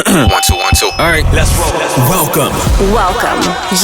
One, two, one, two. All right, let's roll. Welcome.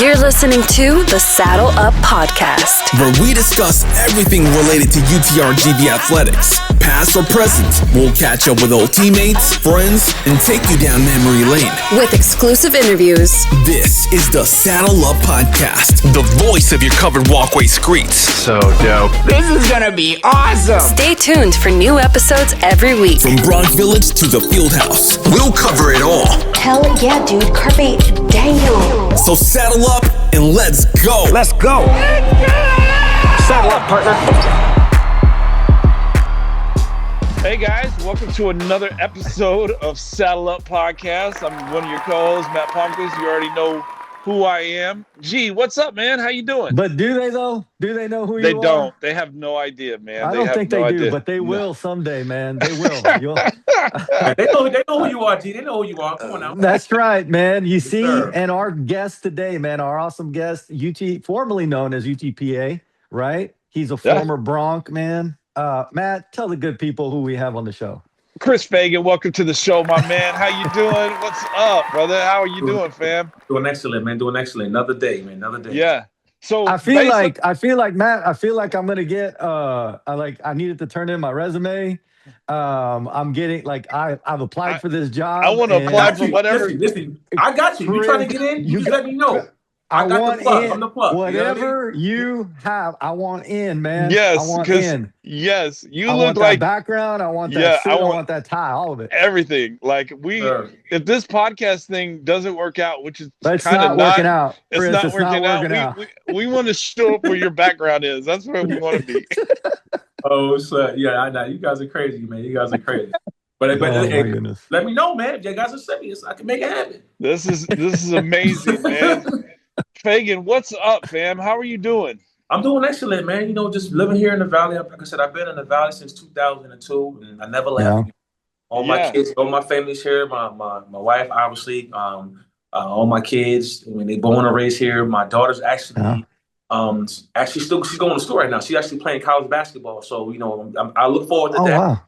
You're listening to the Saddle Up Podcast, Where we discuss everything related to UTRGV athletics, past or present. We'll catch up with old teammates, friends, and take you down memory lane. with exclusive interviews. This is the Saddle Up Podcast, the voice of your covered walkway streets. So dope. This is gonna be awesome. Stay tuned for new episodes every week. From Bronx Village to the Field House, we'll cover it all. Hell yeah, dude. Carpe diem. So saddle up and let's go. Let's go. Saddle up, partner. Hey guys, welcome to another episode of Saddle Up Podcast. I'm one of your co-hosts, Matt Pomkus. You already know who I am. G, what's up, man? How you doing? But do they though? Do they know who They you are? don't. They have no idea, man. I don't think no they do, idea. but they will someday, man. They will. They know who you are, G. They know who you are. Come on now. That's right, man. You see, sir. and our guest today, man, our awesome guest, formerly known as UTPA, right? He's a Yeah. former Bronc, man. Matt, tell the good people who we have on the show. Chris Fagan, welcome to the show, my man. How you doing? What's up, brother? How are you doing, fam? Doing excellent, man. Doing excellent. Another day, man. Another day. Yeah. So I feel like Matt. I feel like I'm gonna get. I needed to turn in my resume. I'm getting like I've applied for this job. I want to and apply for whatever. Listen, I got you. You trying to get in? You just let me know. I got want the plug. in. I'm the plug. Whatever you have, I want in, man. Yes, I want 'cause in. Yes, you I look want like that background. I want that Yeah, suit. I I want- want that tie. All of it. everything. Like Sure. if this podcast thing doesn't work out, which is But it's kind of not working out. It's Chris, not working out. We want to show up where your background is. That's where we want to be. Oh, so yeah, I know. You guys are crazy, man. You guys are crazy. But Oh, my hey, goodness. let me know, man. If you guys are serious, I can make it happen. This is amazing, man. Fagan, what's up, fam? How are you doing? I'm doing excellent, man. You know, just living here in the Valley. Like I said, I've been in the Valley since 2002, and I never left. Yeah. All my Yeah. kids, all my family's here. My wife, obviously. All my kids, when they born and raised here. My daughter's actually, she's going to school right now. She's actually playing college basketball. So you know, I look forward to Oh that. wow.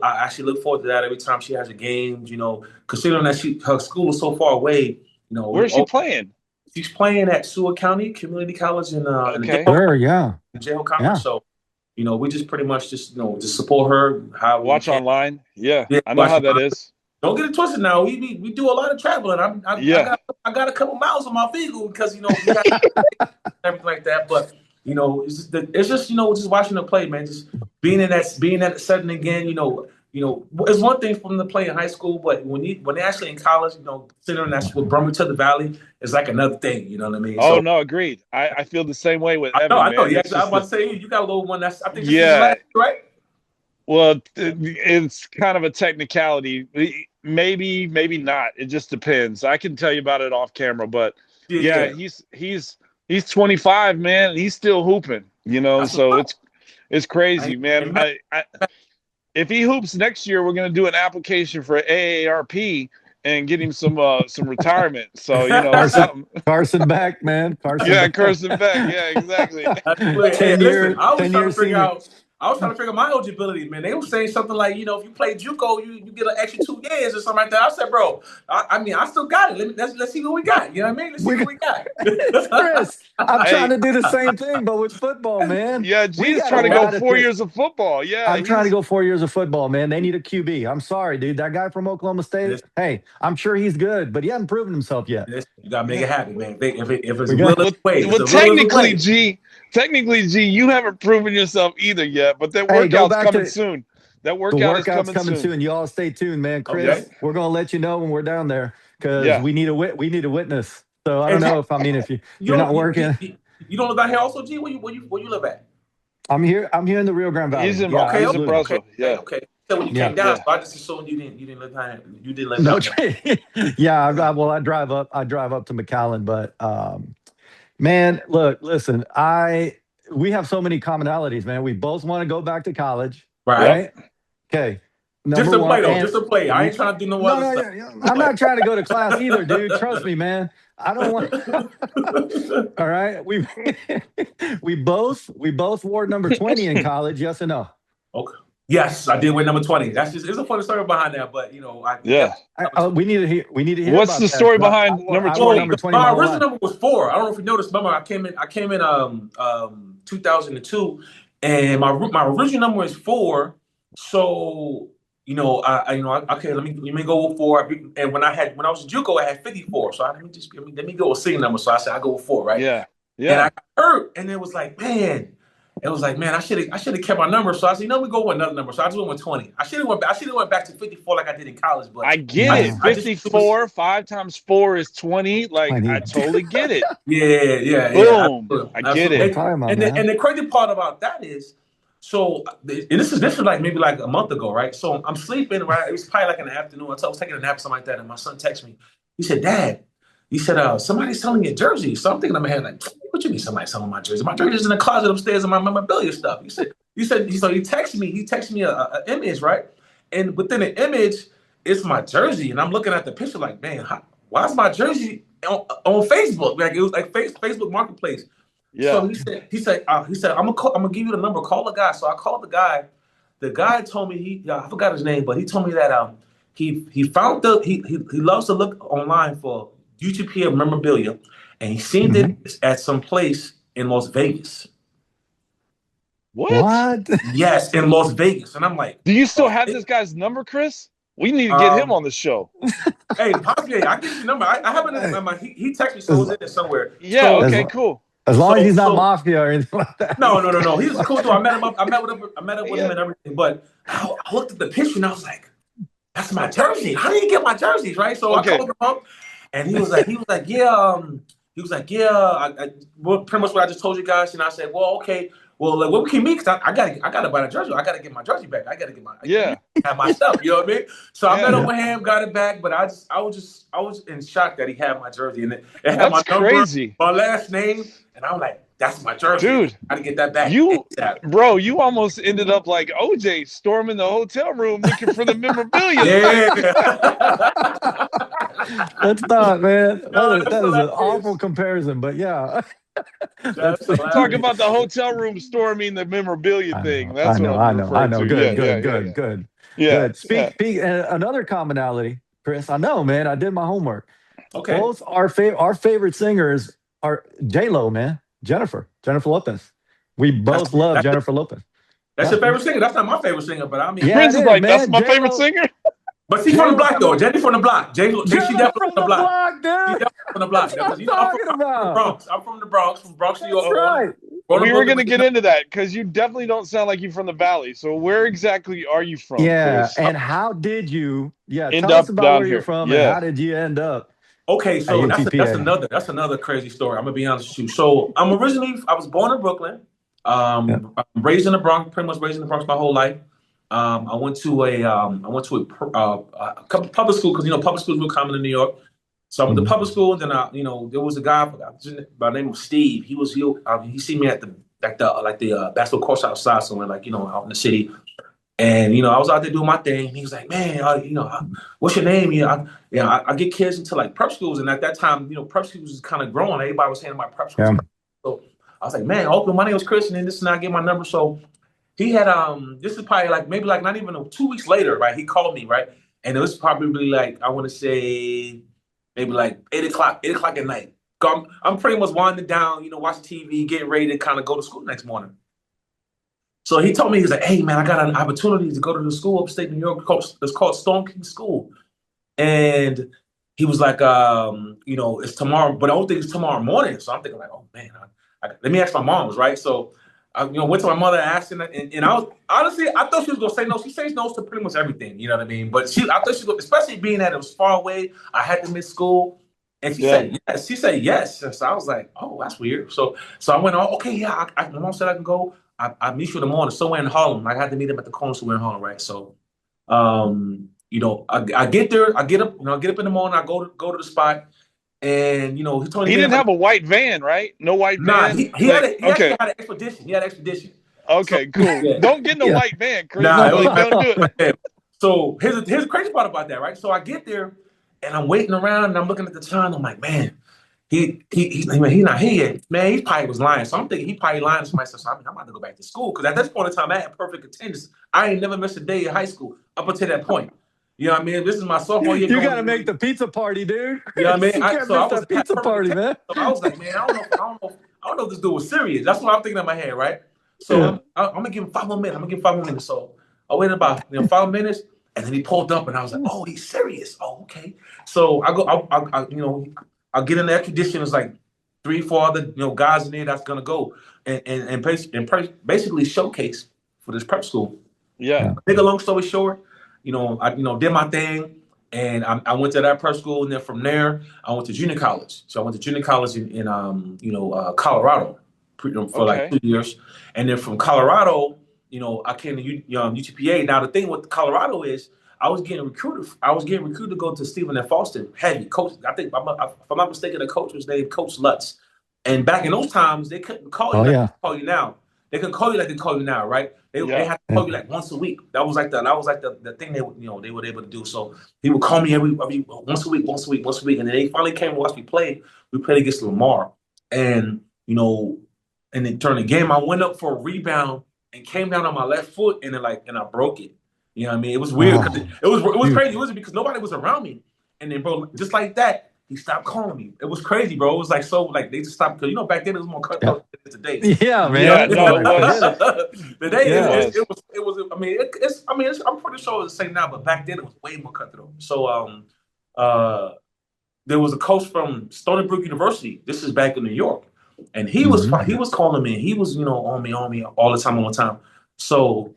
I actually look forward to that every time she has a game. You know, considering that her school is so far away. You know, Where's she playing? She's playing at Seward County Community College in Okay. Sure. Yeah. Jail College. Yeah. So, you know, we just pretty much just support her. How we Watch can. online. Yeah, Yeah, I know watch how that online. is. Don't get it twisted now. We do a lot of traveling. I got a couple miles on my vehicle because you know we got everything like that. But you know, it's just you know just watching her play, man. Just being in that setting again. You know, it's one thing from the play in high school, but when they're actually in college, you know, considering that's what brought me to the Valley, it's like another thing. You know what I mean? Oh So, no, agreed. I feel the same way with I Evan. know. Man. Yeah, It's I was just about to say you got a little one. I think this Yeah. is last, right? Well, it's kind of a technicality. Maybe not. It just depends. I can tell you about it off camera, but yeah. he's 25, man. And he's still hooping, you know. That's So what's it's crazy, man. If he hoops next year, we're gonna do an application for AARP and get him some retirement. So you know, something. Carson back, man. Carson. Yeah, back. Carson back. Yeah, exactly. Ten Listen, year- I was 10 trying to year figure senior. out. I was trying to figure out my eligibility, man. They were saying something like, you know, if you play JUCO, you get an extra 2 years or something like that. I said, bro, I mean, I still got it. Let's see what we got. You know what I mean? Let's see what we got. Chris, I'm Hey. trying to do the same thing, but with football, man. Yeah, We G's got trying to a go lot of 4 things. years of football. Yeah, I'm trying to go 4 years of football, man. They need a QB. I'm sorry, dude. That guy from Oklahoma State, Yes. hey, I'm sure he's good, but he hasn't proven himself yet. You gotta make it happen, man. If it's We will got- of the way, Well, technically, G, you haven't proven yourself either yet, but that Hey, go workout's back coming to- soon. That The workout is workout's coming soon. You all stay tuned, man. Chris, Okay. we're gonna let you know when we're down there because Yeah. we need a witness. So I don't know if you're not working. You don't live out here, also, G. Where you live at? I'm here in the Rio Grande Valley. He's in Yeah, he's in absolutely. Brussels. Yeah. Okay. So when you Yeah. came down, Yeah. so I just assumed you didn't live down. You didn't live No, down there. yeah. I drive up to McAllen, but man, look, listen, we have so many commonalities, man. We both want to go back to college, Right. Okay. Just to play, though. and- Just to play. I ain't trying to do no No, other no, stuff. yeah. I'm not trying to go to class either, dude. Trust me, man. I don't want. All right, we both wore number 20 in college. Yes or no? Okay. Yes, I did win number 20. That's just it's a funny story behind that, but We need to hear. We need to hear. What's about the that, story 'cause behind number I 20? want number 20. My original number was 4. I don't know if you noticed. Remember, I came in 2002, and my original number is 4. So okay, let me go with 4. And when I was in JUCO, I had 54. So let me go with single number. So I said I go with 4, right? Yeah. And I got hurt, and it was like, man. It was like, man, I should have kept my number. So I said, we go with another number. So I just went with 20. I should have went back to 54 like I did in college. But I get it. 54, 5 times 4 is 20. Like, 20. I totally get it. Yeah. Boom. I get it. And the crazy part about that is, so and this is like maybe like a month ago, right? So I'm sleeping, right? It was probably like in the afternoon. I was taking a nap or something like that, and my son texted me. He said, Dad, somebody's selling your jersey. So I'm thinking in my head, like, what you mean somebody's selling my jersey? My jersey's in the closet upstairs in my memorabilia stuff. So he texted me a image, right? And within the image, it's my jersey. And I'm looking at the picture like, man, why is my jersey on Facebook? Like, it was like Facebook Marketplace. Yeah. So he said, I'm gonna give you the number. Call the guy. So I called the guy. The guy told me I forgot his name, but he told me that he found he loves to look online for UTP memorabilia, and he seen it at some place in Las Vegas. What? Yes, in Las Vegas. And I'm like, do you still have this guy's number, Chris? We need to get him on the show. Hey, possibly, I get your number. I have it in my mind. He texted me, so it's in there somewhere. Yeah, so, okay, cool. As long as he's not mafia or anything like that. No. He's cool dude. I met up with him and everything. But I looked at the picture and I was like, that's my jersey. How did you get my jerseys, right? So I called him up. And he was like, yeah. Well, pretty much what I just told you guys. And I said, well, okay. Well, like, what can we meet? Because I gotta buy the jersey. I gotta get my jersey back. I gotta get have my stuff. You know what I mean? So I met up with him, got it back. But I was in shock that he had my jersey and it had my number, my last name, and I'm like, that's my jersey, dude. I gotta get that back. Bro, you almost ended up like OJ storming the hotel room looking for the memorabilia. That's not, man. That is an awful comparison, but yeah. Talk about the hotel room storming the memorabilia thing. That's what I'm referring to. Good. Yeah. Speak. And another commonality, Chris. I know, man. I did my homework. Okay. Both our favorite singers are J-Lo, man. Jennifer Lopez. We both love Jennifer Lopez. That's your favorite singer? That's not my favorite singer, but I mean, Prince is like, that's my favorite singer. But she's from the block, though. Jenny from the block. She definitely from the block. Dude. She definitely from the block. What you talking about? I'm from the Bronx, New York. That's right. We were going to get into that because you definitely don't sound like you're from the Valley. So where exactly are you from? Yeah, Chris? and how did you? Yeah, end tell up us about down where here. you're from Yeah. and how did you end up? Okay, so that's another crazy story. I'm gonna be honest with you. So I was born in Brooklyn. I'm raised in the Bronx, pretty much raised in the Bronx my whole life. I went to a couple public school because public schools were common in New York. So I went to public school, and then there was a guy by the name of Steve. He seen me at the basketball course outside somewhere, out in the city. And I was out there doing my thing. And he was like, "Man, what's your name?" I get kids into like prep schools, and at that time, prep schools was kind of growing. Everybody was saying about prep schools. Yeah. So I was like, "Man, my name was Chris, and then this and I get my number." So he had this is probably maybe not even 2 weeks later, right? He called me, right, and it was probably I want to say maybe 8:00 at night. I'm pretty much winding down, watching TV, getting ready to kind of go to school next morning. So he told me, he's like, "Hey, man, I got an opportunity to go to the school upstate New York. It's called Stone King School." And he was like, it's tomorrow, but I don't think it's tomorrow morning. So I'm thinking like, oh, man, let me ask my mom, right? So I went to my mother and asked her, and I was, honestly, I thought she was going to say no. She says no to pretty much everything, you know what I mean? But I thought she was, especially being that it was far away, I had to miss school. And she said yes. She said yes. And so I was like, oh, that's weird. So I went, oh, okay, yeah. My mom said I can go. I meet you in the morning somewhere in Harlem. I had to meet him at the corner somewhere in Harlem, right? So, I get there. I get up in the morning. I go to the spot, and he told me he didn't have a white van, right? No white van. Nah, he actually had an expedition. He had an expedition. Okay, so, cool. Yeah. Don't get in a white van, Chris. Nah, don't do it. So here's the crazy part about that, right? So I get there, and I'm waiting around, and I'm looking at the time. I'm like, man. I mean, he's not here yet. Man, he probably was lying. So I'm thinking he probably lying to somebody. So I'm about to go back to school. Because at this point in time, I had perfect attendance. I ain't never missed a day in high school up until that point. You know what I mean? This is my sophomore year. You got to make the pizza party, dude. You know what I mean? You can't miss that pizza party, man. So I was like, man, I don't know if this dude was serious. That's what I'm thinking in my head, right? So Yeah. I'm gonna give him 5 more minutes. So I waited about 5 minutes, and then he pulled up, and I was like, oh, he's serious. Oh, okay. So I go, I'll get in the air conditioner. It's like 3-4 other guys in there that's gonna go and basically showcase for this prep school. Yeah. Make a long story short, I did my thing, and I went to that prep school, and then from there I went to junior college. So I went to junior college in Colorado for like 2 years, and then from Colorado, I came to UTPA. Now the thing with Colorado is I was getting recruited. To go to Stephen F. Austin. Heavy coach. I think if I'm not mistaken, the coach was named Coach Lutz. And back in those times, they couldn't call you they call you now. They could call you like they call you now, right? They had to call you like once a week. That was like the thing they were able to do. So he would call me every once a week, and then they finally came and watched me play. We played against Lamar, and and then during the game, I went up for a rebound and came down on my left foot, and I broke it. You know what I mean? It was weird because it was crazy. It was because nobody was around me, and then bro, just like that, he stopped calling me. It was crazy, bro. It was like they just stopped because back then it was more cutthroat than today. Yeah, man. Yeah, no, it was. Today it was. I'm pretty sure it's the same now, but back then it was way more cutthroat. So there was a coach from Stony Brook University. This is back in New York. And he was calling me. He was on me all the time. So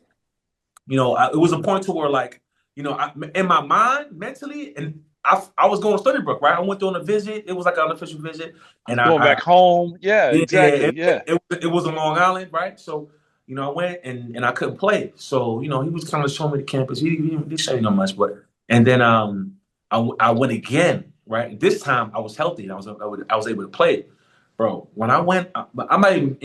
it was a point to where in my mind mentally, and I was going to Stony Brook, right? I went on a visit. It was like an unofficial visit, and going back home. Yeah, exactly. It was in Long Island, right? So I went and I couldn't play. So he was kind of showing me the campus. He didn't say much, but and then I went again, right? This time I was healthy and I was able to play. Bro, when I went, I'm not even,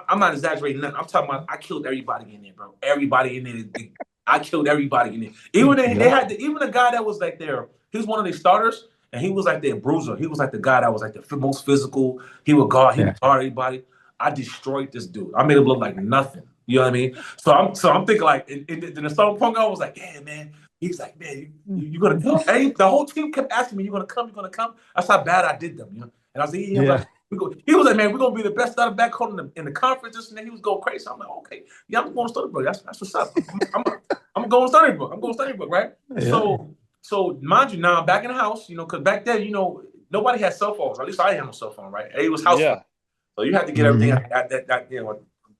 I'm not exaggerating nothing. I'm talking about I killed everybody in there, bro. Everybody in there, I killed everybody in there. Even even the guy that was like there, he was one of their starters, and he was like their bruiser. He was like the guy that was like the most physical. He would guard everybody. I destroyed this dude. I made him look like nothing. You know what I mean? So I'm thinking like, in the starting point, I was like, yeah, man. He's like, man, you gonna come? Hey, the whole team kept asking me, you gonna come? You gonna come? That's how bad I did them, And I was like, Like, he was like, man, we're gonna be the best out of back home in the conference. And then he was going crazy. I'm like, okay, yeah, I'm going to Stony Brook. That's what's up. I'm going to Stony Brook. I'm going to Stony Brook, right? Yeah. So mind you, now I'm back in the house, because back then, nobody had cell phones. Or at least I didn't have no cell phone, right? It was house phone. So you had to get everything at that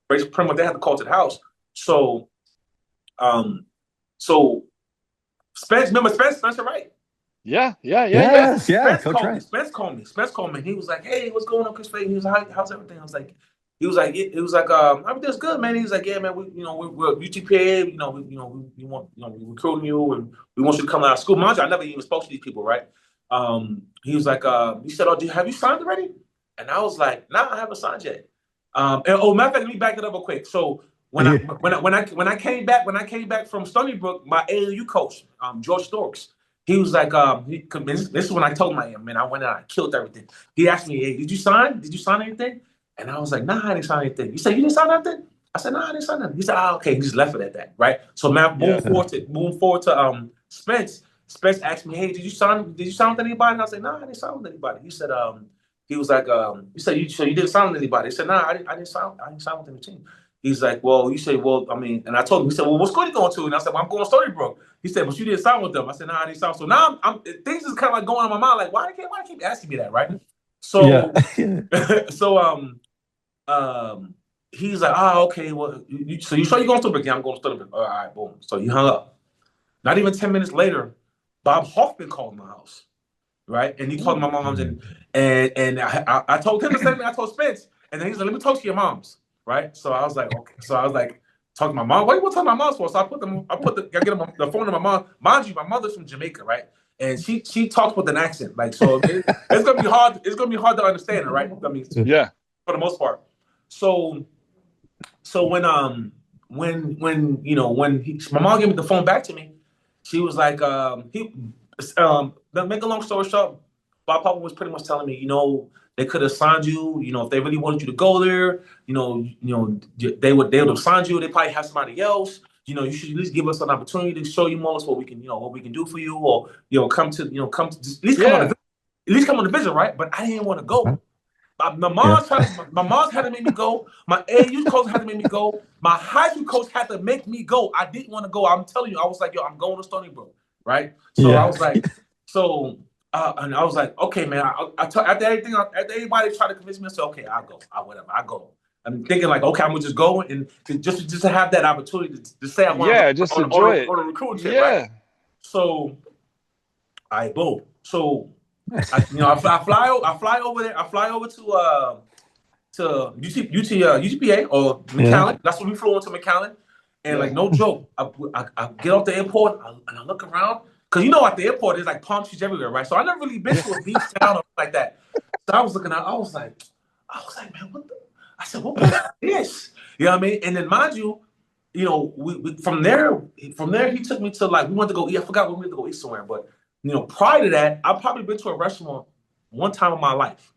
pretty much they had to call to the house. So Spencer, right? Yeah. Spence called me. He was like, "Hey, what's going on, Chris Fagan?" He was like, "How's everything?" It was like, everything's good, man. He was like, "Yeah, man, we're UTPA. We want, we're recruiting you, and we want you to come out of school." Mind you, I never even spoke to these people, right? He was like, he said, "Oh, have you signed already?" And I was like, "Nah, I haven't signed yet." Matter of fact, let me back it up real quick. So when I came back from Stony Brook, my AAU coach, George Storks. He was like, this is when I told him, man, I went out, I killed everything. He asked me, hey, did you sign? Did you sign anything? And I was like, nah, I didn't sign anything. He said, you didn't sign nothing? I said, nah, I didn't sign nothing. He said, okay. He just left it at that, right? So now moving forward to Spence. Spence asked me, hey, did you sign with anybody? And I said, nah, I didn't sign with anybody. He said, he was like, so you didn't sign with anybody? He said, nah, I didn't sign with any team. He's like, well, you say, well, I mean, and I told him, he said, well, what school are you going to? And I said, well, I'm going to Stony Brook. He said, but you didn't sign with them. I said, nah, I didn't sign. So now things is kind of like going on in my mind, like, why they keep asking me that, right? So, he's like, okay, well, so you sure you're going to Stony Brook? Yeah, I'm going to Stony Brook. All right, boom. So he hung up. Not even 10 minutes later, Bob Hoffman called my house, right? And he called my mom's, and I told him the same thing I told Spence. And then he's like, let me talk to your moms. Right, so I was like, okay. So I was like, talk to my mom. What do you want to talk to my mom for? So I get him the phone to my mom. Mind you, my mother's from Jamaica, right? And she talks with an accent, like so. It's gonna be hard. It's gonna be hard to understand her, right? I mean, yeah, for the most part. So when my mom gave me the phone back to me, she was like, make a long story short, my papa was pretty much telling me, they could have signed you, if they really wanted you to go there, they would have signed you. They probably have somebody else. You should at least give us an opportunity to show you more or less what we can do for you, or come to just at least come on the visit, right? But I didn't want to go. My mom's had to make me go. My AAU coach had to make me go. My high school coach had to make me go. I didn't want to go. I'm telling you, I was like, yo, I'm going to Stony Brook, right? So I was like, and I was like, okay, man. After everybody tried to convince me, I said, okay, I'll go. I go. I'm thinking like, okay, I'm gonna just go and just to have that opportunity to say I want to enjoy it on a recruiting trip, right? So, boom. So, I fly over there. I fly over to UTPA or McAllen. Yeah. That's when we flew into McAllen. And like, no joke, I get off the airport and I look around. Because at the airport, there's like palm trees everywhere, right? So I never really been to a beach town or like that. So I was looking at, I was like, man, what the? I said, what is this? You know what I mean? And then mind you, we from there he took me to like, we went to go eat. I forgot we went to go eat somewhere, but prior to that, I've probably been to a restaurant one time in my life.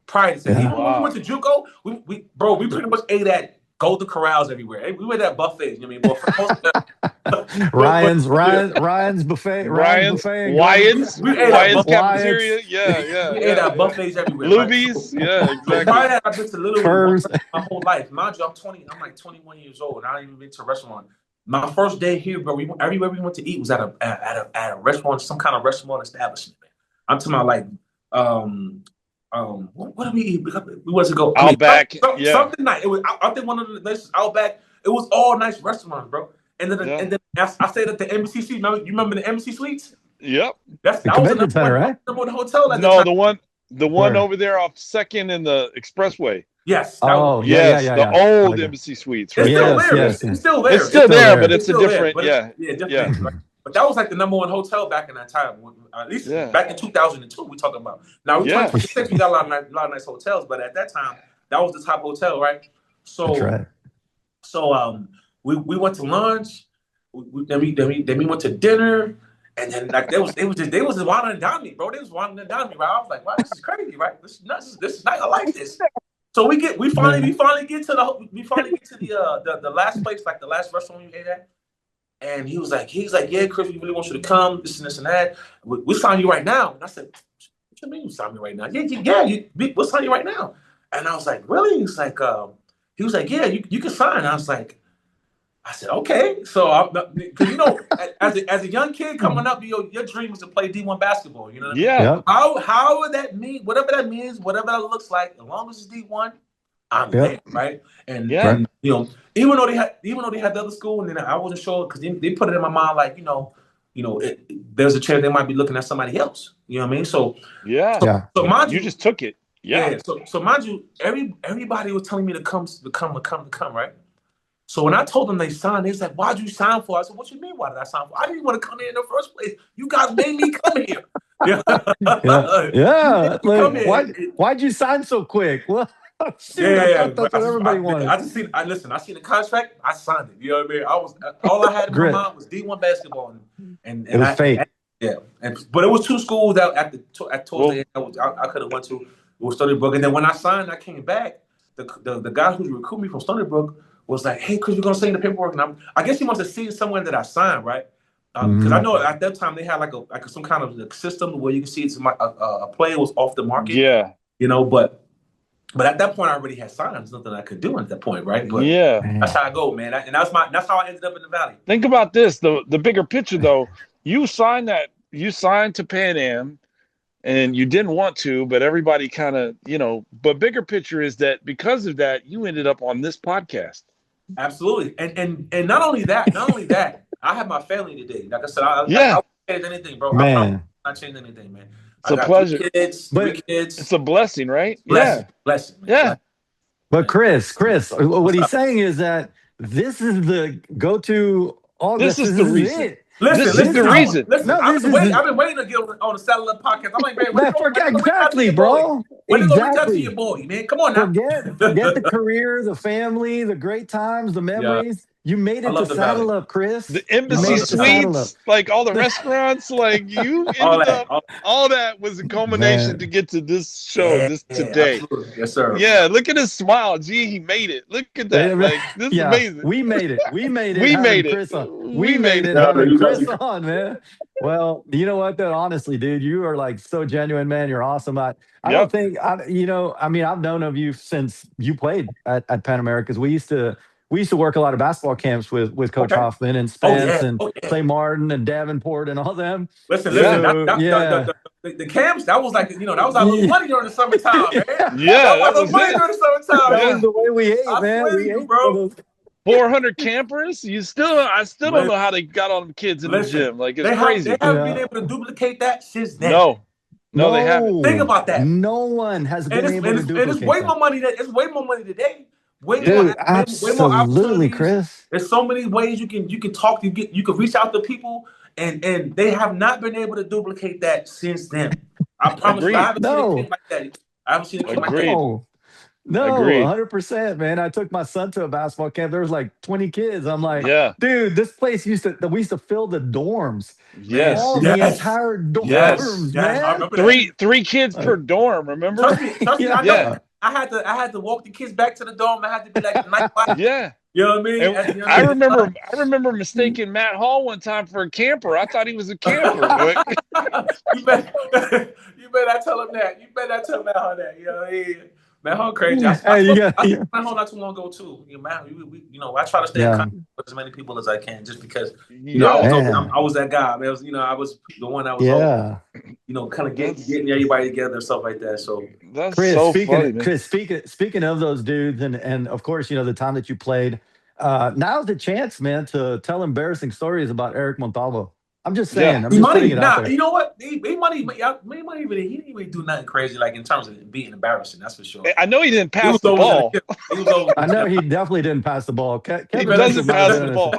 Prior to that, even when we went to JUCO, we pretty much ate at Golden Corrals everywhere. We went at buffets. You know what I mean? Ryan's buffet. Wyan's cafeteria. Yeah. We ate at buffets everywhere. Luby's. Right? Yeah, exactly. Prior to that, I've been to literally my whole life. Mind you, I'm like 21 years old, and I haven't even been to a restaurant. My first day here, bro, everywhere we went to eat was at a restaurant, some kind of restaurant establishment. I'm talking about like, what did we eat? We went to go Outback. Something nice. It was, I think one of the nicest Outback. It was all nice restaurants, bro. And then I stayed at the Embassy Suite. You remember the Embassy Suites? Yep. That was the center, right? The hotel. The one over there off 2nd and the Expressway. Yes. The old Embassy Suites. Right? It's still there. It's still there, but it's a different. Different. Right? But that was like the number one hotel back in that time. At least back in 2002, we talking about. Now, we got a lot of nice hotels, but at that time, that was the top hotel, right? So, that's right. So, we went to lunch. Then we went to dinner, and then like they was just winding down me, bro. They was winding down me, right? I was like, wow, this is crazy, right? This is nuts. This is nice. I like this. So we finally get to the last place, like the last restaurant we ate at. And he's like, yeah, Chris, we really want you to come, this and this and that. We'll sign you right now. And I said, what you mean you sign me right now? We'll sign you right now. And I was like, really? He's like, he was like, yeah, you can sign. And I said, okay. So, because as a young kid coming up, your dream was to play D1 basketball. You know what I mean? Yeah. How would that mean? Whatever that means, whatever that looks like, as long as it's D1, I'm there, right? And even though they had the other school, and then I wasn't sure because they put it in my mind like, there's a chance they might be looking at somebody else. You know what I mean? So So mind you just took it. Yeah. So mind you, everybody was telling me to come, right? So when I told them they signed, they was like, why'd you sign for? I said, what you mean, why did I sign for? I didn't want to come here in the first place. You guys made me come here. Like, why'd you sign so quick? Well, that's what everybody wanted. I seen the contract, I signed it. You know what I mean? All I had in my mind was D1 basketball, and it was fate. But it was two schools that at towards the end I could have went to. It was Stony Brook, and then when I signed, I came back. The guy who recruited me from Stony Brook was like, "Hey, Chris, we're gonna sign the paperwork." And I guess he must have seen somewhere that I signed, right? Because I know at that time they had like some kind of system where you can see it's a player was off the market. Yeah, But at that point, I already had signed. There's nothing I could do at that point, right? But that's how I go, man. And that's how I ended up in the Valley. Think about this: the bigger picture, though. You signed to Pan Am, and you didn't want to, but everybody kind of, But bigger picture is that because of that, you ended up on this podcast. Absolutely, and not only that, I have my family today. Like I said, I won't change anything, bro. Man. I'm not changing anything, man. It's a pleasure. Three kids. It's a blessing, right? Blessing. Yeah. But Chris, what he's saying is that this is the go-to. This is the reason. This is the reason. Listen, I've been waiting to get on the Satellite Podcast. I'm like, man, exactly, bro. When exactly. Reach out to your boy, man. Come on now. Forget the career, the family, the great times, the memories. You made I it to love the Valley. Saddle Up, Chris. The You Embassy made it to Saddle Up. Suites, like all the restaurants, like you All ended that. up. All that was a culmination to Man. get to this show, this today. Absolutely. Yes, sir. Yeah, look at his smile. Gee, he made it. Look at that. Like this is Yeah, amazing. we made it. We made it We having made it. Chris on. We made it. having you Chris guys- on, man. Well, you know what, though? Honestly, dude, you are like so genuine, man. You're awesome. I don't Yep. think, I mean, I've known of you since you played at Pan Americas. We used to work a lot of basketball camps with Coach Okay. Hoffman and Oh, Spence yeah. and Oh, yeah. Clay Martin and Davenport and all them. Listen. So, The camps, that was like, that was our little money during the summertime, man. Yeah, that was was money it. during the summertime, That man. was the way we ate, I man. swear We to you, ate bro. for those. 400 campers. I still don't know how they got all them kids in the gym. Like it's crazy. They haven't been able to duplicate that since then. No, they haven't. Think about that. No one has been able to duplicate it's way that. more money. It's way more money today. Way Dude, more, way more absolutely, opportunities. Chris. There's so many ways you can talk. You can reach out to people, and they have not been able to duplicate that since then. I promise you, I haven't seen a kid like that. I haven't seen a kid like that. No, Agreed. 100%, man. I took my son to a basketball camp. There was like 20 kids. I'm like, Yeah. dude, this place we used to fill the dorms. Yes. The entire dorms, man. I remember that. Three kids per dorm. Remember? Trust me. Yeah. I know. I had to walk the kids back to the dorm. I had to be like night watch. Yeah. You know what I mean? And I remember mistaking Matt Hall one time for a camper. I thought he was a camper. you better not tell him that. You better not tell Matt Hall that. You know what I mean? Matt Hall crazy. I Matt Hall not too long ago too. I try to stay in contact with as many people as I can, just because I was that guy. I was the one that was kind of getting everybody together and stuff like that. So that's Chris, so funny, Chris, speaking of those dudes, and of course, the time that you played, now's the chance, man, to tell embarrassing stories about Eric Montalvo. I'm just saying. I'm just putting it out there. You know what? He didn't even do nothing crazy, like in terms of being embarrassing. That's for sure. I know he didn't pass the ball. I know he definitely didn't pass the ball. He doesn't pass the ball.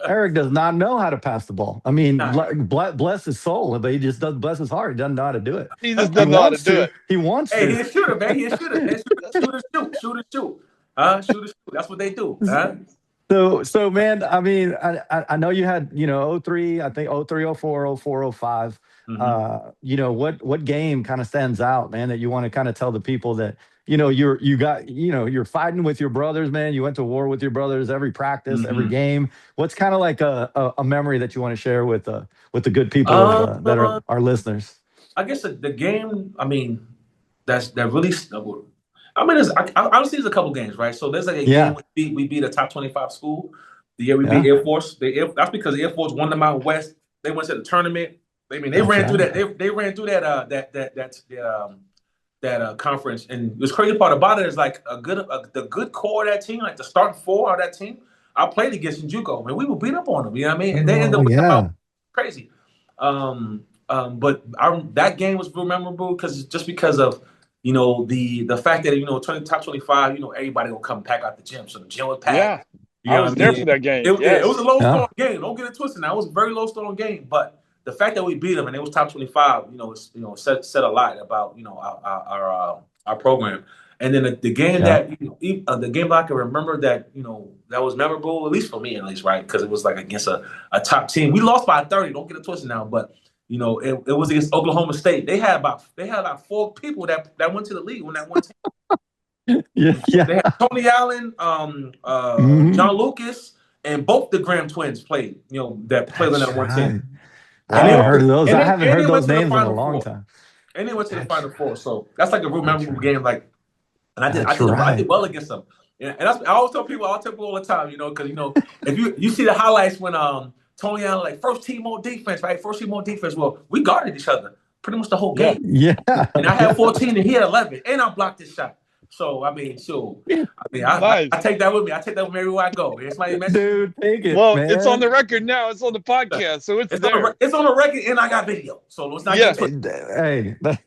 Eric does not know how to pass the ball. I mean, bless his soul, but he just doesn't bless his heart. He doesn't know how to do it. He just doesn't know how to do it. He wants to. Hey, he's a shooter, man. He's a shooter. Shoot. Shoot. That's what they do. So man, I mean, I know you had, 03, I think 03, 04, 04, 05. What game kind of stands out, man, that you want to kind of tell the people that, you're fighting with your brothers, man. You went to war with your brothers every practice, every game. What's kind of like a memory that you want to share with the good people that are our listeners? I guess the game, I mean, that really snuggled. I mean, honestly, there's a couple games, right? So there's like a game we beat a top 25 school. The year we beat Air Force. That's because the Air Force won the Mountain West. They went to the tournament. I mean, they ran through that. They ran through that conference. And the crazy part about it is like the good core of that team, like the starting four of that team. I played against in JUCO, and we would beat up on them. You know what I mean? And they ended up crazy. But that game was real memorable because of the fact that top 25, everybody will come pack out the gym, so the gym was packed. I was there for that game. It was a low scoring game. Don't get it twisted. Now it was a very low scoring game, but the fact that we beat them and it was top 25, said a lot about our program. And then the game the game that I can remember that that was memorable, at least for me, right, because it was like against a top team. We lost by 30. Don't get it twisted now, but. It was against Oklahoma State. They had about 4 people that went to the league on that one team. They had Tony Allen, John Lucas, and both the Graham twins played. That played on that one team. I haven't heard of those. I haven't heard those names in a long time. And they went to the Final Four, so that's like a real memorable game. Like, and I did well against them. And I always tell people all the time, because if you see the highlights when Tony Allen, like first team on defense, right? First team on defense. Well, we guarded each other pretty much the whole game. Yeah. And I had 14 and he had 11, and I blocked his shot. So I take that with me. I take that with me everywhere I go. Dude, take it. Well, man. It's on the record now. It's on the podcast, so it's there. It's on the record, and I got video. So let's not get twisted. The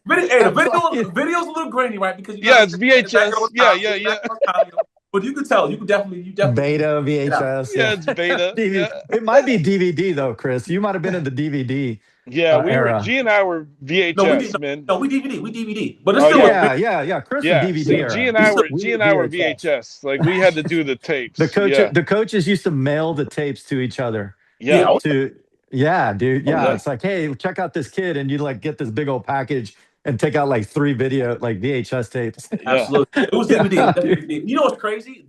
video's a little grainy, right? Because it's VHS. Yeah. But you could tell. You definitely. Beta VHS. Yeah, it's beta. It might be DVD though, Chris. You might have been in the DVD. Yeah, era. G and I were VHS, man. No, we DVD. But it's Oh, still yeah. Chris was DVD era. G and I were VHS. Like we had to do the tapes. The coaches used to mail the tapes to each other. Yeah. Dude. Yeah. It's like, hey, check out this kid, and you like get this big old package and take out like 3 video like VHS tapes. Absolutely, it was DVD. You know what's crazy?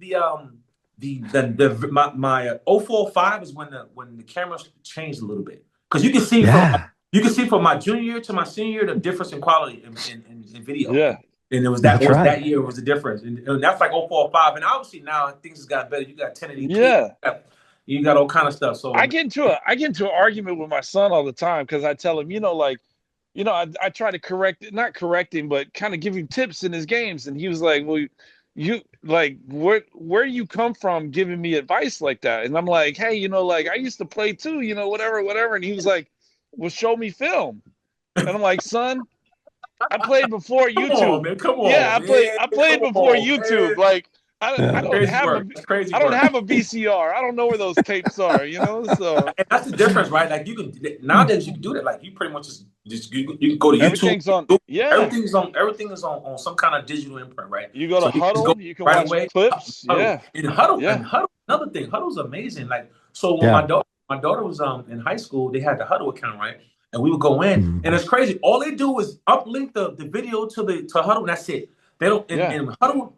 My 0405 is when the cameras changed a little bit, because you can see from my junior year to my senior year the difference in quality in video. Yeah. And it was that year was the difference, and that's like 0405. And obviously now things has gotten better. You got 1080p. Yeah. You got all kind of stuff. So I get into an argument with my son all the time, because I tell him, I try to not correct him, but kind of give him tips in his games. And he was like, well, you like, where do you come from giving me advice like that? And I'm like, hey, like I used to play too, whatever. And he was like, well, show me film. And I'm like, son, I played before YouTube. Come on, yeah, I played before YouTube. Man. Like I don't have a VCR. I don't know where those tapes are, So and that's the difference, right? Like you can nowadays you can do that. Like you pretty much just you can go to everything's YouTube. Everything is on some kind of digital imprint, right? You go to Huddle, you can watch clips. Huddle. And Huddle, another thing, Huddle's amazing. Like so when my daughter was in high school, they had the Huddle account, right? And we would go in, and it's crazy. All they do is uplink the video to Huddle, and that's it. They don't. And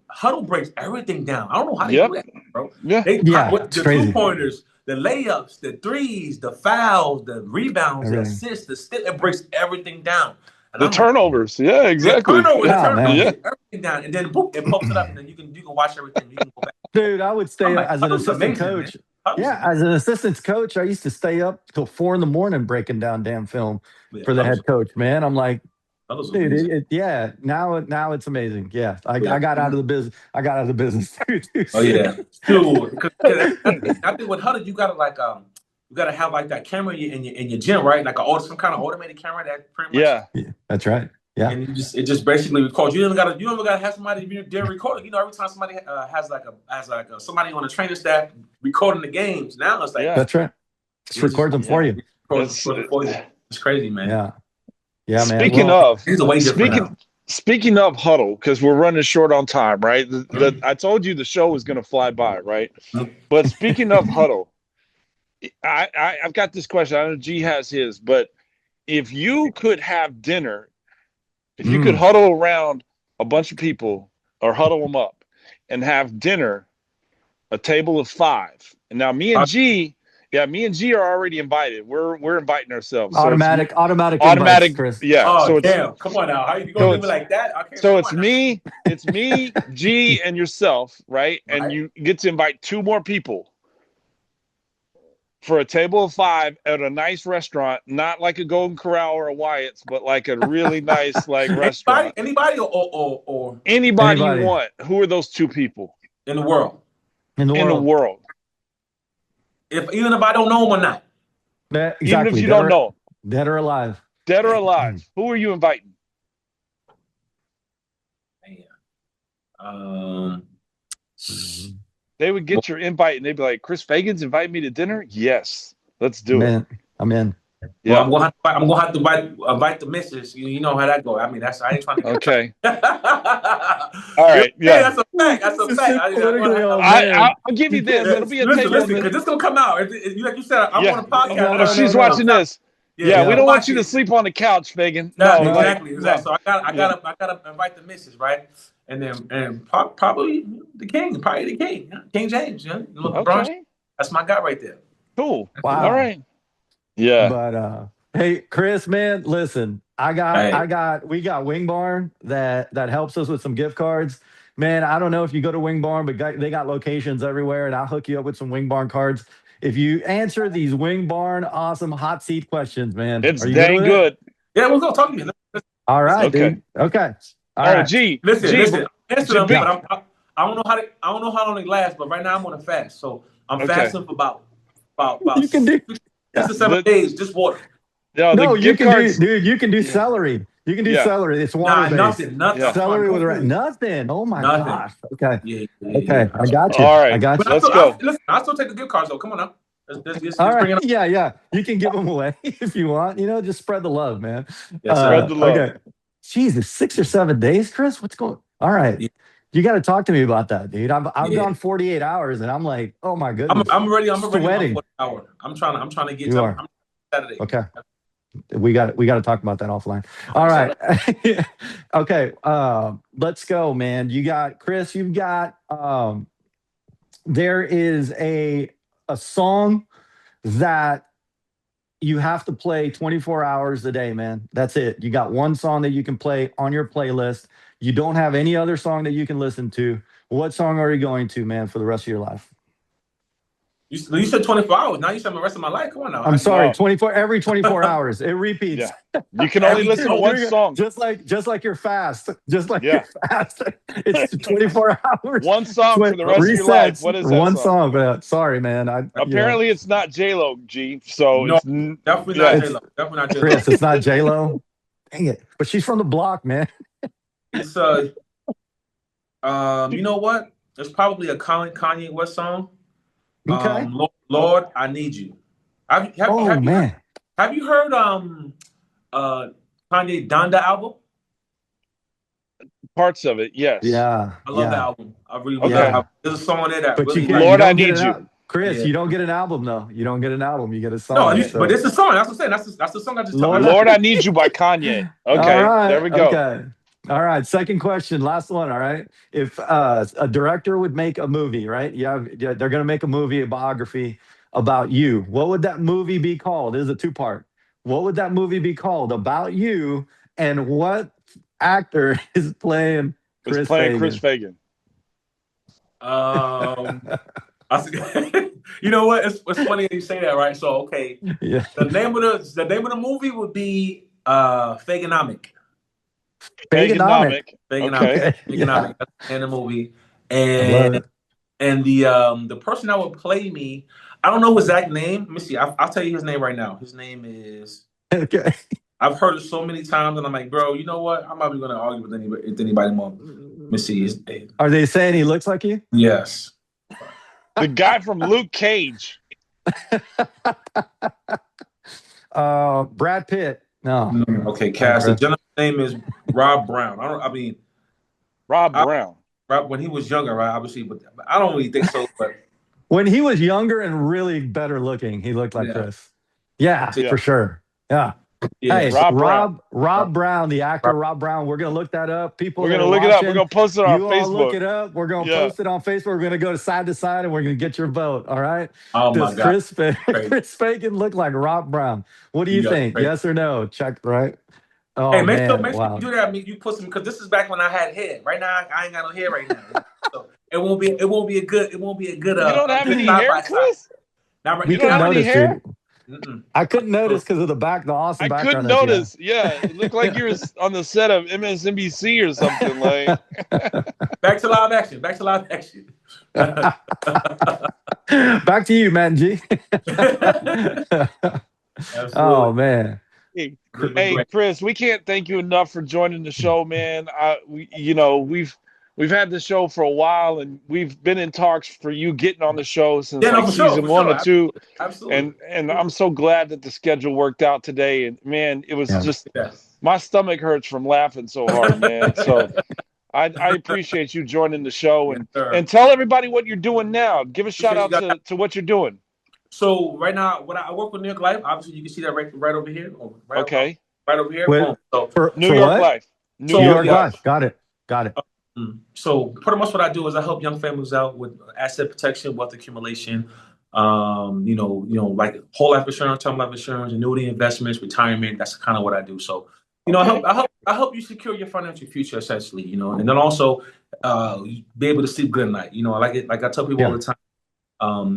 Huddle breaks everything down. I don't know how they do that, bro. The 2-pointers, the layups, the threes, the fouls, the rebounds, the assists, the step. It breaks everything down. And the turnovers, exactly. Everything down, and then boom, it pops it up, and then you can watch everything. You can go back. Dude, I would stay as an assistant coach. As an assistant coach, I used to stay up till 4 a.m. breaking down damn film for the head coach. Man, I'm like, dude, now it's amazing. Yeah, I got out of the business. I got out of the business too. Oh yeah, dude. I think with Huddle, you gotta you gotta have like that camera in your gym, right? Like some kind of automated camera that pretty much. Yeah, that's right. Yeah, and it just basically records. You don't gotta have somebody there recording. Every time somebody has somebody on the training staff recording the games. Now it's like that's right. Just record them for you. It's crazy, man. Yeah, man. Speaking of Huddle, because we're running short on time, right? I told you the show was going to fly by, right? But speaking of Huddle, I've got this question. I know G has his, but if you could have dinner, if you could huddle around a bunch of people or huddle them up and have dinner, a table of 5, and now me and G are already invited. We're inviting ourselves. Automatic invites, Chris. Yeah. Oh, damn. Come on now. How you gonna do it like that? It's me, G, and yourself, right? And you get to invite 2 more people for a table of 5 at a nice restaurant, not like a Golden Corral or a Wyatt's, but like a really nice restaurant. Anybody or anybody you want. Who are those 2 people in the world? In the world. Even if I don't know them or not. Exactly. Even if you don't know them. Dead or alive. Dead or alive. Who are you inviting? They would get your invite and they'd be like, Chris Fagan's inviting me to dinner? Yes. Let's do it. I'm in. Yeah, well, I'm gonna have to invite the missus. You know how that goes. I mean, I ain't trying to. Okay. All right. Yeah, that's a fact. That's a fact. I'll give you this. It'll be a table. Listen, because this gonna come out. Like you said, I'm on a podcast. If she's watching this. Yeah, we don't want you to sleep on the couch, Fagan. No, exactly. So I gotta invite the missus, right? And then probably the king, King James. Okay. That's my guy right there. Cool. Wow. All right. Yeah. But hey, Chris, man, listen, we got Wing Barn that helps us with some gift cards. Man, I don't know if you go to Wing Barn, but they got locations everywhere, and I'll hook you up with some Wing Barn cards. If you answer these Wing Barn awesome hot seat questions, man. It's dang good. Yeah, we'll go talk to you. All right, dude. Okay. All right, G. Listen. Answer them, but I don't know how long it lasts, but right now I'm on a fast. So I'm fasting for about you can do 6 to 7 days, just water. No, you can do celery. You can do celery. It's water based. Nothing. Celery with nothing. Oh my gosh. Okay. Yeah. Okay. I got you. All right. I got you. Let's go. Listen, I'll still take the gift cards though. Come on now. All right. bring it Yeah, yeah. You can give them away if you want. Just spread the love, man. Yes, sir. Spread the love. Okay. Jesus, 6 or 7 days, Chris? What's going? All right. Yeah. You got to talk to me about that, dude. I've Yeah. gone 48 hours, and I'm like, oh my goodness. I'm ready. I'm ready. Sweating. My hour. I'm trying to get. You are. I'm Saturday. Okay. We got to talk about that offline. All right. Okay. Let's go, man. You got Chris. You've got. There is a song that you have to play 24 hours a day, man. That's it. You got one song that you can play on your playlist. You don't have any other song that you can listen to. What song are you going to, man, for the rest of your life? You said 24 hours. Now you said the rest of my life. Come on now. I'm sorry, 24 every 24 hours. It repeats. Yeah. You can only listen to one song. Just like your fast. Just like your fast. It's 24 hours. One song for the rest of your life. What is that one song? But sorry, man. Apparently it's not J-Lo, G. So no, it's definitely not J-Lo. Definitely not J-Lo. Chris, it's not J-Lo. Dang it. But she's from the block, man. It's you know what? It's probably a Kanye West song. Okay. Lord, I Need You. Have you heard Kanye Donda album? Parts of it, yes. Yeah. I love the album. I really love Okay. that album. There's a song on there that But really Lord, I Need You. Chris, you don't get an album, though. You don't get an album. You get a song. No, but it's a song. That's what I'm saying. That's the song I just told you. Lord, I Need You by Kanye. Okay, there we go. Okay. All right. Second question. Last one. All right. If a director would make a movie, right? They're going to make a movie, a biography about you. What would that movie be called? This is a two-part. What would that movie be called about you? And what actor is playing Chris Fagan? You know what? It's funny that you say that, right? So, okay. Yeah. The name of the movie would be Fagonomic. Fagonomic. Okay. Fagonomic. That's the name of the movie. And the person that would play me, I don't know his exact name. Let me see. I'll tell you his name right now. His name is. Okay. I've heard it so many times, and I'm like, bro, you know what? I'm not even going to argue with anybody more. Let me see his name. Are they saying he looks like you? Yes. The guy from Luke Cage. Brad Pitt. No. Okay, Cass. The gentleman's name is Rob Brown. Rob Brown. When he was younger, right? Obviously, but I don't really think so. But when he was younger and really better looking, he looked like Chris. Yeah, for sure. Yeah. Hey, Rob Brown, the actor Rob Brown. We're gonna look that up. We're gonna look it up. We're gonna post it on Facebook. All look it up. We're gonna post it on Facebook. We're gonna go side to side, and we're gonna get your vote. All right. Oh my God. Chris Fagan look like Rob Brown. What do you think? Great. Yes or no? Check right. Oh, hey, make sure you do that. I mean, you put some because this is back when I had hair. Right now, I ain't got no hair right now. So it won't be a good. You don't have any hair, Chris? You don't have any hair. I couldn't notice because of the awesome background. I couldn't notice. Yeah, it looked like you were on the set of MSNBC or something. Like back to live action. Back to you, man. G. Oh man. Hey, Chris, we can't thank you enough for joining the show, man. We've had the show for a while, and we've been in talks for you getting on the show since season 1 or 2. Absolutely. And I'm so glad that the schedule worked out today. And man, it was just my stomach hurts from laughing so hard, man. So I appreciate you joining the show and tell everybody what you're doing now. Give a shout out to what you're doing. So right now, when I work with New York Life, obviously you can see that right over here. Right over here. For New York Life. New York Life. Got it. So pretty much what I do is I help young families out with asset protection, wealth accumulation, like whole life insurance, term life insurance, annuity investments, retirement. That's kind of what I do. So, I help you secure your financial future essentially, and then also be able to sleep good at night. Like I tell people all the time,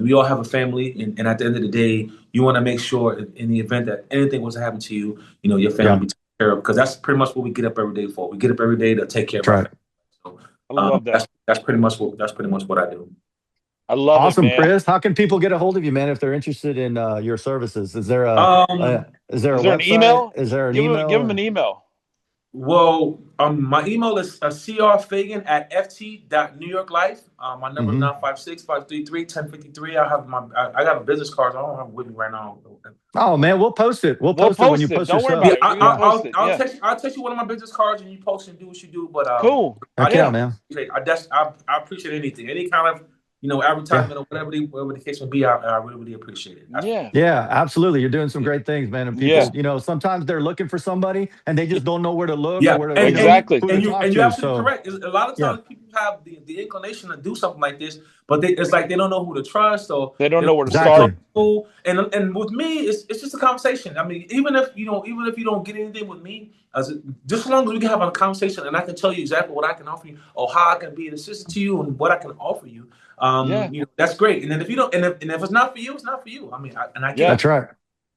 we all have a family, and at the end of the day, you want to make sure in the event that anything was to happen to you, your family be taken care of, because that's pretty much what we get up every day for. We get up every day to take care of our family. So, I love that. That's pretty much what I do. I love awesome, it, man. Chris. How can people get a hold of you, man, if they're interested in your services? Is there an email? Is there an email? Give them an email. Well, my email is crfagan@ft.newyorklife. My number is 956-533-1053. I got a business card. I don't have it with me right now. Oh man, we'll post it. We'll post it when you post your Don't worry stuff. about it. Yeah, We're gonna post it. I'll text you one of my business cards and you post and do what you do. But Cool. Heck yeah, man. I appreciate anything, any kind of advertisement or whatever the case may be. I really, really appreciate it. Yeah, absolutely. You're doing some great things, man. And people, sometimes they're looking for somebody and they just don't know where to look or where to exactly. who to And you're talk absolutely to. correct. A lot of times people have the inclination to do something like this, but it's like they don't know who to trust or they don't know where to start. And with me, it's just a conversation. I mean, even if you don't get anything with me, just as long as we can have a conversation and I can tell you exactly what I can offer you or how I can be an assistant to you and what I can offer you. That's great. And then if you don't, and if it's not for you, it's not for you. I mean, I get That's right.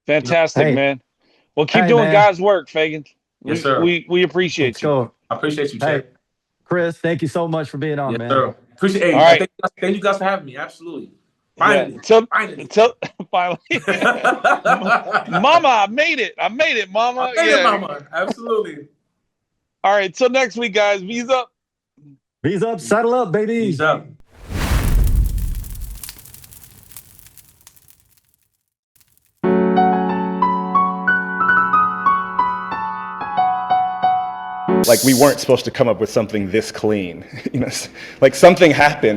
Fantastic, man. Well, keep doing God's work, Fagan. Yes, sir. We appreciate you. Go. I appreciate you, Chad. Chris, thank you so much for being on, man. Sir. Appreciate it. All right. Thank you guys for having me. Absolutely. Finally. Finally. Mama, I made it. Mama. Mama. Absolutely. All right. Till next week, guys. V's up. V's up. Saddle up, baby. V's up. Like we weren't supposed to come up with something this clean, like something happened.